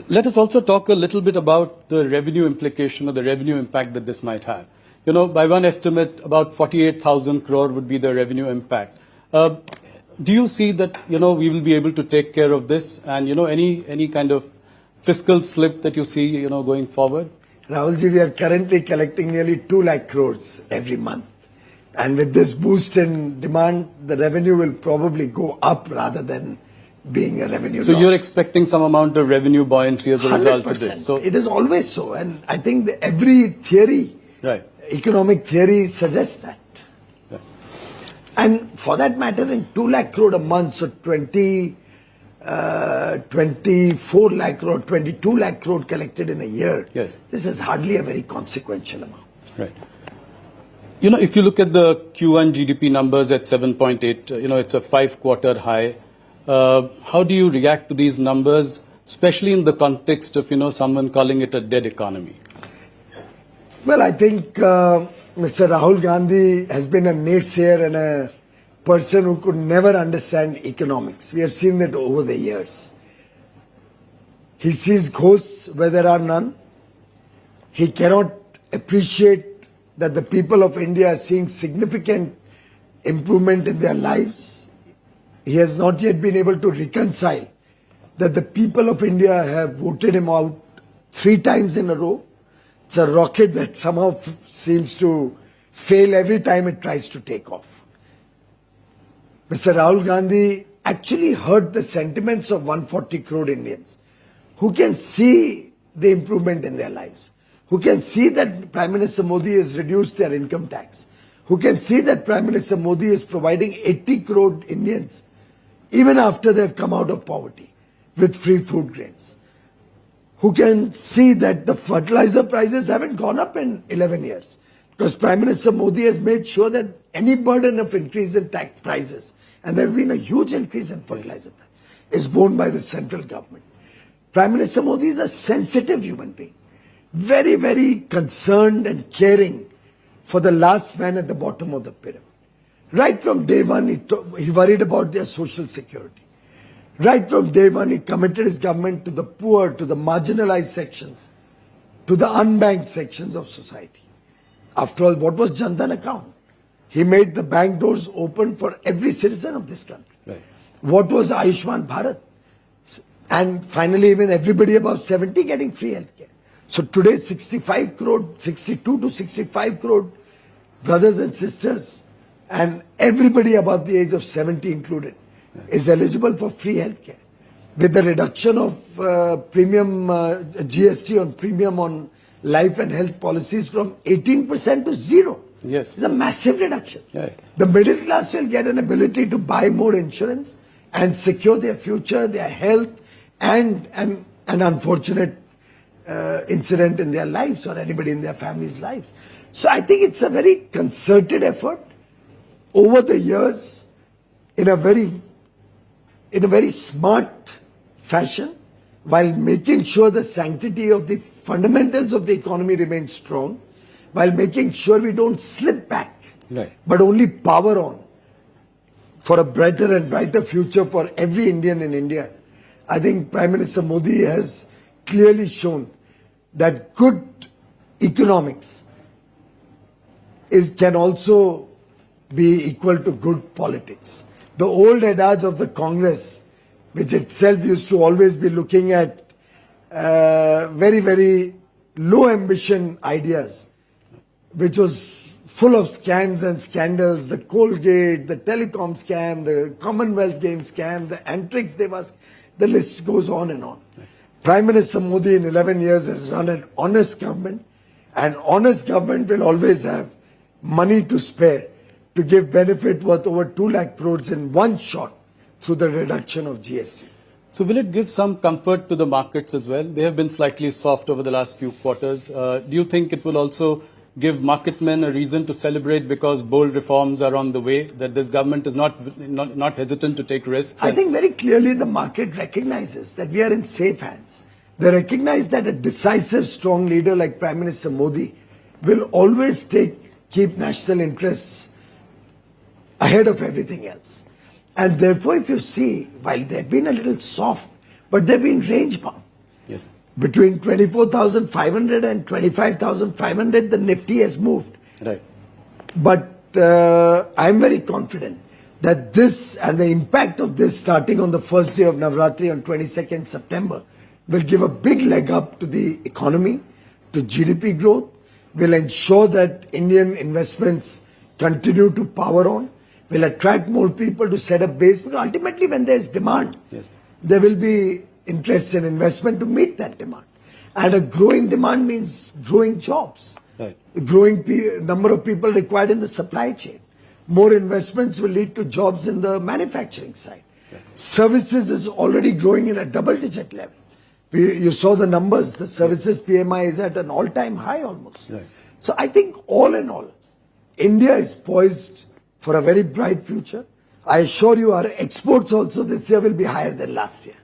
Let us also talk a little bit about the revenue implication or the revenue impact that this might have. You know, by one estimate, about 48,000 crore would be the revenue impact. Do you see that, we will be able to take care of this and, any kind of fiscal slip that you see, going forward? Rahulji, we are currently collecting nearly 2 lakh crores every month. And with this boost in demand, the revenue will probably go up rather than being a revenue So loss. you're expecting some amount of revenue buoyancy as a result of this? So it is always so. And I think that every theory, economic theory suggests that. Right. And for that matter, in 2 lakh crore a month, so 24 lakh crore, 22 lakh crore collected in a year. Yes. This is hardly a very consequential amount. Right. If you look at the Q1 GDP numbers at 7.8, it's a 5-quarter high. How do you react to these numbers, especially in the context of, someone calling it a dead economy? Well, I think Mr. Rahul Gandhi has been a naysayer and a person who could never understand economics. We have seen that over the years. He sees ghosts where there are none. He cannot appreciate that the people of India are seeing significant improvement in their lives. He has not yet been able to reconcile that the people of India have voted him out 3 times in a row. It's a rocket that somehow seems to fail every time it tries to take off. Mr. Rahul Gandhi actually hurt the sentiments of 140 crore Indians who can see the improvement in their lives, who can see that Prime Minister Modi has reduced their income tax, who can see that Prime Minister Modi is providing 80 crore Indians, even after they've come out of poverty, with free food grains, who can see that the fertilizer prices haven't gone up in 11 years, because Prime Minister Modi has made sure that any burden of increase in tax prices, and there has been a huge increase in fertilizer price, is borne by the central government. Prime Minister Modi is a sensitive human being, very, very concerned and caring for the last man at the bottom of the pyramid. Right from day one, he worried about their social security. Right from day one, he committed his government to the poor, to the marginalized sections, to the unbanked sections of society. After all, what was Jan Dhan account? He made the bank doors open for every citizen of this country. Right. What was Ayushman Bharat? And finally, even everybody above 70 getting free healthcare. So today, 65 crore, 62 to 65 crore brothers and sisters, and everybody above the age of 70 included, is eligible for free healthcare. With the reduction of premium GST on premium on life and health policies from 18% to 0. Yes. It's a massive reduction. Yeah. The middle class will get an ability to buy more insurance and secure their future, their health, and an unfortunate incident in their lives or anybody in their family's lives. So I think it's a very concerted effort over the years in a very smart fashion, while making sure the sanctity of the fundamentals of the economy remains strong, while making sure we don't slip back, but only power on for a brighter and brighter future for every Indian in India. I think Prime Minister Modi has clearly shown that good economics can also be equal to good politics. The old adage of the Congress, which itself used to always be looking at very, very low ambition ideas, which was full of scams and scandals, the Colgate, the telecom scam, the Commonwealth Games scam, the Antrix Devas, the list goes on and on. Prime Minister Modi in 11 years has run an honest government, and honest government will always have money to spare to give benefit worth over 2 lakh crores in one shot through the reduction of GST. So will it give some comfort to the markets as well? They have been slightly soft over the last few quarters. Do you think it will also give market men a reason to celebrate because bold reforms are on the way, that this government is not hesitant to take risks? I think very clearly the market recognizes that we are in safe hands. They recognize that a decisive, strong leader like Prime Minister Modi will always keep national interests ahead of everything else. And therefore, if you see, while they've been a little soft, but they've been range bound. Yes. Between 24,500 and 25,500, the Nifty has moved. Right. But I'm very confident that this and the impact of this starting on the first day of Navratri on 22nd September will give a big leg up to the economy, to GDP growth, will ensure that Indian investments continue to power on, will attract more people to set up base, because ultimately when there's demand, Yes. there will be interest in investment to meet that demand. And a growing demand means growing jobs. Right. Growing number of people required in the supply chain. More investments will lead to jobs in the manufacturing side. Yeah. Services is already growing in a double-digit level. You saw the numbers. The services PMI is at an all-time high almost. Right. So I think all in all, India is poised for a very bright future. I assure you our exports also this year will be higher than last year.